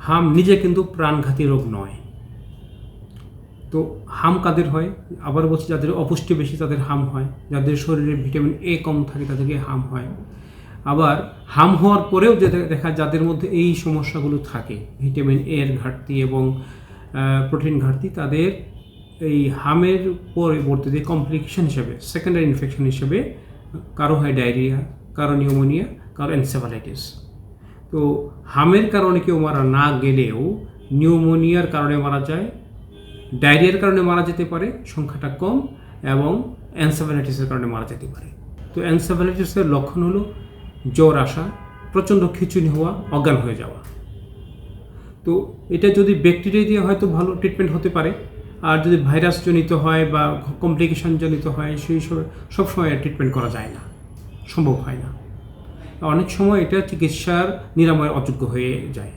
হাম নিজে কিন্তু প্রাণঘাতী রোগ নয়। তো হাম কাদের হয়? আবার বলছি, যাদের অপুষ্টি বেশি তাদের হাম হয়, যাদের শরীরে ভিটামিন এ কম থাকে তাদেরকে হাম হয়। আবার হাম হওয়ার পরেও যে দেখা যাদের মধ্যে এই সমস্যাগুলো থাকে, ভিটামিন এর ঘাটতি এবং প্রোটিন ঘাটতি, তাদের এই হামের পরবর্তীতে কমপ্লিকেশন হিসেবে, সেকেন্ডারি ইনফেকশন হিসেবে কারো হয় ডায়রিয়া, কারো নিউমোনিয়া, কারো এনসেফালাইটিস। তো হামের কারণে কেউ মারা না গেলেও নিউমোনিয়ার কারণে মারা যায়, ডায়রিয়ার কারণে মারা যেতে পারে, সংখ্যাটা কম, এবং এনসেফালাইটিসের কারণে মারা যেতে পারে। তো এনসেফালাইটিসের লক্ষণ হলো জ্বর আসা, প্রচণ্ড খিঁচুনি হওয়া, অজ্ঞান হয়ে যাওয়া। তো এটা যদি ব্যাকটেরিয়া দিয়ে হয়তো ভালো ট্রিটমেন্ট হতে পারে, আর যদি ভাইরাস জনিত হয় বা কমপ্লিকেশন জনিত হয় সেই সবসময় ট্রিটমেন্ট করা যায় না, সম্ভব হয় না। অনেক সময় এটা চিকিৎসার নিরাময়ের অযোগ্য হয়ে যায়।